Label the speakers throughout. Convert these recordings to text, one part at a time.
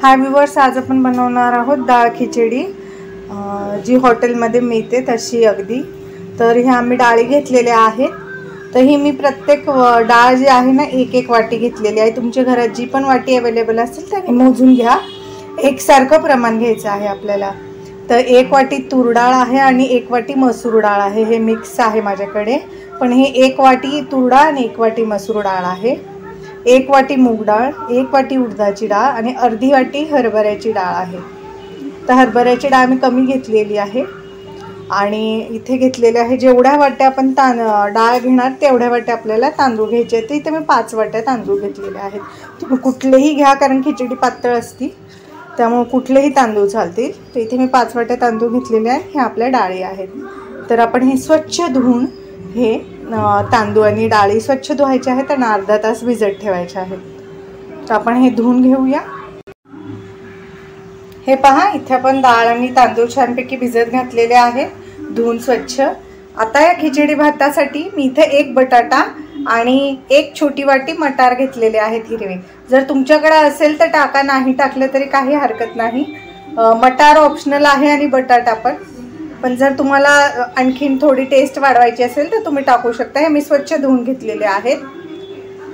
Speaker 1: हाय viewers, आज आपण बनवणार आहोत डाळ खिचडी, जी हॉटेलमध्ये मिळते तशी अगदी। तर ह्या आम्ही डाळी घेतलेल्या आहेत। तर ही मी प्रत्येक डाळ जी आहे ना एक एक वाटी घेतलेली आहे। तुमच्या घरात जी पण वाटी अवेलेबल असेल त्याने मोजून घ्या। एकसारखं प्रमाण घ्यायचं आहे आपल्याला। तर एक वाटी तूर डाळ आहे आणि एक वाटी मसूर डाळ आहे। हे मिक्स आहे माझ्याकडे, पण हे एक वाटी तूर डाळ आणि एक वाटी मसूर डाळ आहे। एक वाटी मूग डाळ, एक वाटी उडदाची डाळ आणि अर्धी वाटी हरभऱ्याची डाळ आहे। तर हरभऱ्याची डाळ मी कमी घेतलेली आहे आणि इथे घेतलेले आहे जेवढ्या वाट्या आपण डाळ घेणार तेवढ्या वाट्या आपल्याला तांदूळ घ्यायचे आहेत। इथे मी 5 वाट्या तांदूळ घेतलेले आहेत। तुम्ही कुठलेही घ्या, कारण खिचडी पातळ असती त्यामुळे कुठलेही तांदूळ चालतील। तर इथे मी 5 वाट्या तांदूळ घेतलेले आहेत। हे आपल्या डाळी आहेत। तर आपण हे स्वच्छ धुवून हे तांदूळ आणि डाळी स्वच्छ धुवायचे आहेत आणि अर्धा तास भिजत ठेवायचे आहेत। तर आपण हे धुवून घेऊया। हे पहा, इथे आपण डाळ आणि तांदूळ छानपैकी भिजत घातलेले आहेत, धुवून स्वच्छ। आता या खिचडी भातासाठी मी इथे एक बटाटा आणि एक छोटी वाटी मटार घेतलेले आहेत हिरवे। जर तुमच्याकडे असेल तर टाका, नाही टाकलं तरी काही हरकत नाही। मटार ऑप्शनल आहे आणि बटाटा पण जर तुम्हाला आणखीन थोडी टेस्ट वाढवायची असेल तर तुम्ही टाकू शकता। हे मी स्वच्छ धुवून घेतलेले आहेत।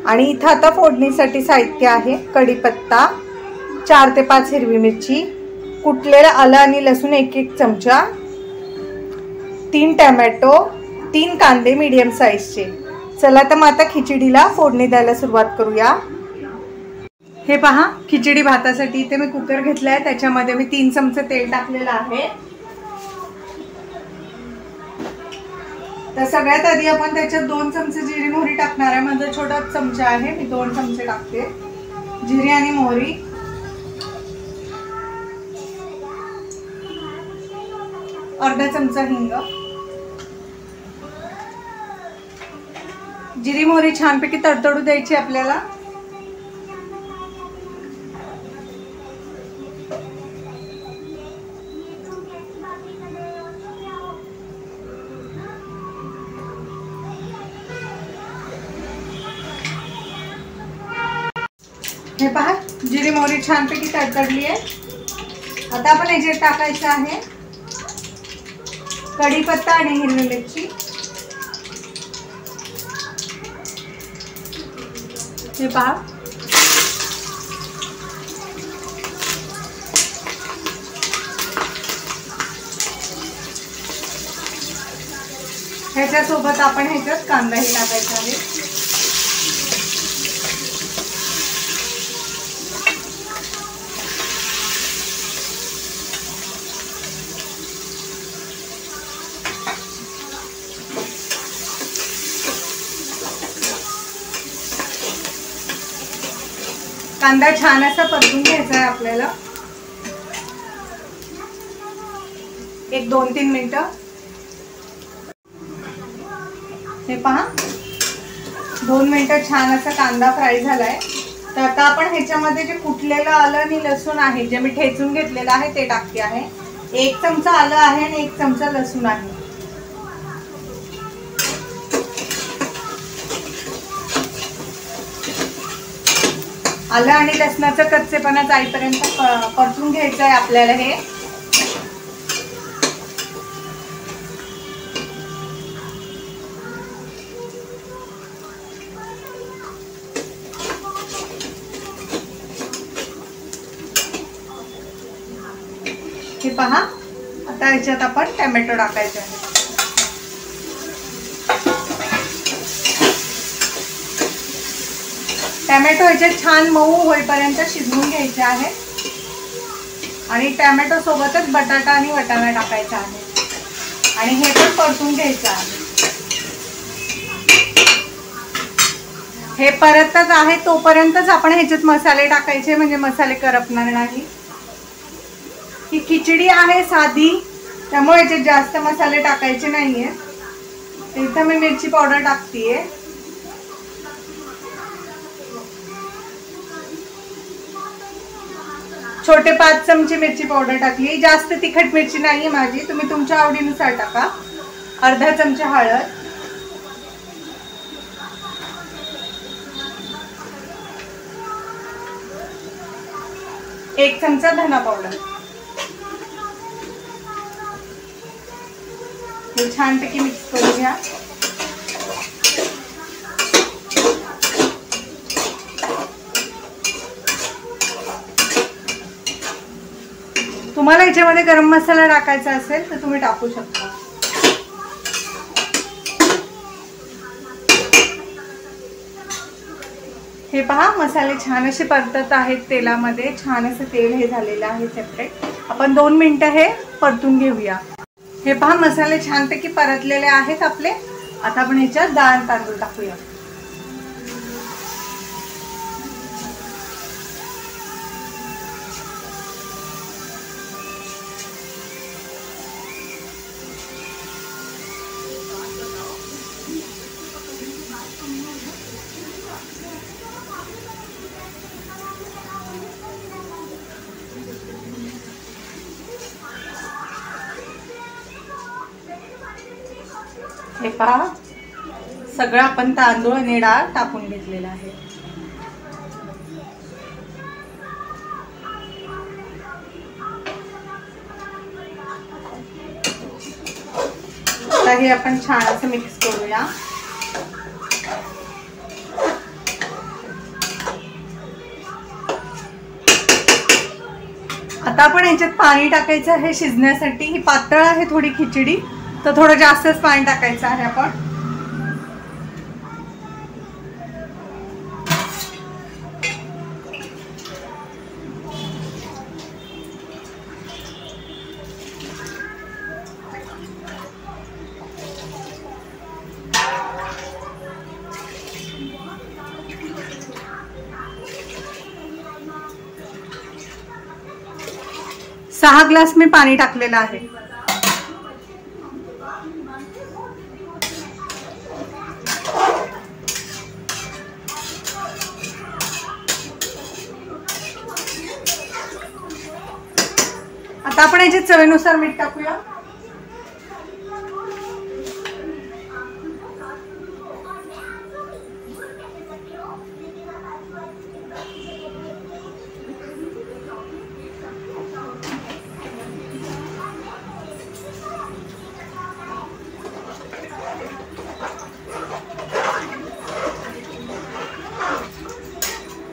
Speaker 1: आणि इथं आता फोडणीसाठी साहित्य आहे। कढीपत्ता, 4 ते 5 हिरवी मिरची, कुटलेलं आलं आणि लसूण 1-1 चमचा, 3 टोमॅटो, 3 कांदे मीडियम साईजचे। चला तर मग आता खिचडीला फोडणी द्यायला सुरुवात करूया। हे पहा, खिचडी भातासाठी इथे मी कुकर घेतलाय, त्याच्यामध्ये मी 3 चमचे तेल टाकलेलं आहे। तर सगळ्यात आधी आपण त्याच्यात 2 चमचे जिरी मोहरी टाकणार आहे। माझा छोटा चमचा आहे, मी 2 चमचे टाकते जिरी आणि मोहरी। अर्धा चमचा हिंग। जिरी मोहरी छानपैकी तडतडू द्यायची आपल्याला। हे पहा, जिरी मोहरी छानपैकी तडतडली आहे। आता आपण याच्यात टाकायचं आहे कढीपत्ता आणि हिरवी मिरची। हे पहा, ह्याच्यासोबत आपण ह्याच्यात कांदाही टाकायचा आहे। कांदा छान असा परतून घ्यायचा आहे आपल्याला, 1-2-3 मिनिटं। हे पहा, 2 मिनिटं छान असा कांदा फ्राय झालाय। तर आता आपण ह्याच्यामध्ये जे कुटलेलं आलं आणि लसूण आहे, जे मी ठेचून घेतलेलं आहे ते टाकते आहे। 1 चमचा आलं आहे आणि 1 चमचा लसूण आहे। आलं आणि लसणाचं कच्चेपणा जाईपर्यंत परतून घ्यायचं आहे आपल्याला। हे पहा, आता याच्यात आपण टोमॅटो टाकायचे आहे। टोमॅटो याच्यात छान मऊ होईपर्यंत शिजवून घ्यायचे आहे आणि टोमॅटो सोबतच बटाटा आणि वाटाणा टाकायचा आहे आणि हे पण परतून घ्यायचं आहे। हे परतच आहे तोपर्यंतच आपण ह्याच्यात मसाले टाकायचे, म्हणजे मसाले करपणार नाही। ही खिचडी आहे साधी, त्यामुळे याच्यात जास्त मसाले टाकायचे नाहीये। इथं मी मिरची पावडर टाकतेय। छोटे 5 चमचे मिरची पावडर टाकली। जास्त तिखट मिरची नाहीये माझी, तुम्ही तुमच्या आवडीनुसार टाका। अर्धा चमचा हळद, 1 चमचा धना पावडर, हे छानपैकी मिक्स करून घ्या। तुम्हाला याच्यामध्ये गरम मसाला टाकायचा असेल तर तुम्ही टाकू शकता। हे पहा मसाले छान असे परतत आहेत तेलामध्ये, छान असं तेल हे झालेलं आहे सेपरेट। आपण 2 मिनिटं हे परतून घेऊया। हे पहा मसाले छानपैकी परतलेले आहेत आपले। आता आपण ह्याच्यात डाळ तांदूळ टाकूया। हे पहा सगळं आपण तांदूळ आणि डाळ टाकून घेतलेलं आहे। आता हे आपण छान असं मिक्स करूया। आता आपण याच्यात पाणी टाकायचं आहे शिजण्यासाठी। ही पातळ आहे थोडी खिचडी, तर थोडं जास्तच पाणी टाकायचं आहे आपण। सहा ग्लास मी पाणी टाकलेलं आहे। आता आपण याच्यात चवीनुसार मीठ टाकूया।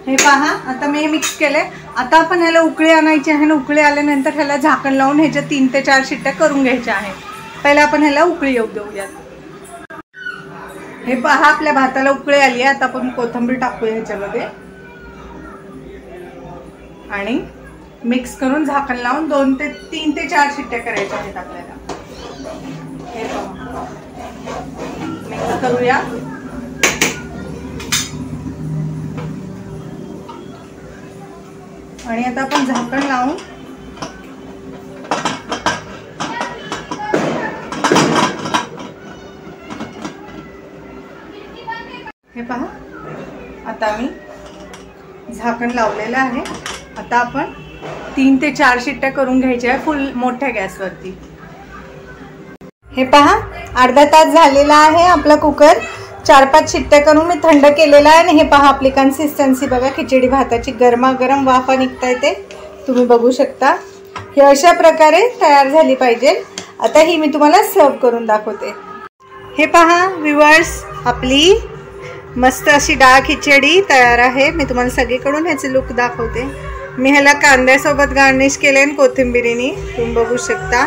Speaker 1: हे पहा आता मी हे मिक्स केले। आता आपण ह्याला उकळी आणायची आहे। उकळी आल्यानंतर ह्याला झाकण लावून ह्याच्या 3 ते 4 शिट्ट्या करून घ्यायच्या आहे। पहिला आपण ह्याला उकळी येऊ देऊयात। हे पहा आपल्या भाताला उकळी आली आहे। आता आपण कोथिंबीर टाकूया ह्याच्यामध्ये आणि मिक्स करून झाकण लावून 3 ते 4 शिट्ट्या करायच्या आहेत आपल्याला। हे पहा मिक्स करूया। आणि आता आपण झाकण लावून हे पहा आता मी झाकण लावलेलं आहे। आता आपण 3 ते 4 शिट्ट्या करून घ्यायच्या आहे फुल मोठ्या गॅसवरती। हे पहा अर्धा तास झालेला आहे आपला कुकर। 4-5 शिट्ट्या करून मी थंड केलेला आहे। आणि हे पहा आपली कन्सिस्टन्सी बघा, खिचडी भाताची गरमागरम वाफा निघताय ते तुम्ही बघू शकता। हे अशा प्रकारे तयार झाली पाहिजे। आता ही मी तुम्हाला सर्व करून दाखवते। हे पहा व्ह्यूअर्स आपली मस्त अशी डाळ खिचडी तयार आहे। मी तुम्हाला सगळीकडून ह्याचे लुक दाखवते। मी ह्याला कांद्यासोबत गार्निश केले आणि कोथिंबीरीने तुम्ही बघू शकता।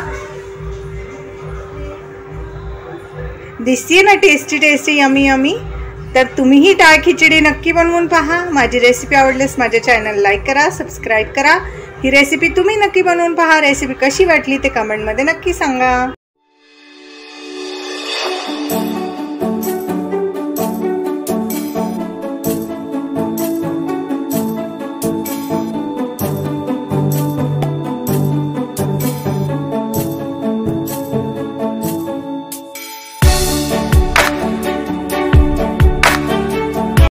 Speaker 1: दिसतीये ना टेस्टी टेस्टी यमी यमी। तर तुम्ही ही डाळ खिचडी नक्की बनवून पहा। माझी रेसिपी आवडल्यास माझ्या चॅनल लाईक करा, सबस्क्राईब करा। ही रेसिपी तुम्ही नक्की बनवून पहा। रेसिपी कशी वाटली ते कमेंटमध्ये नक्की सांगा।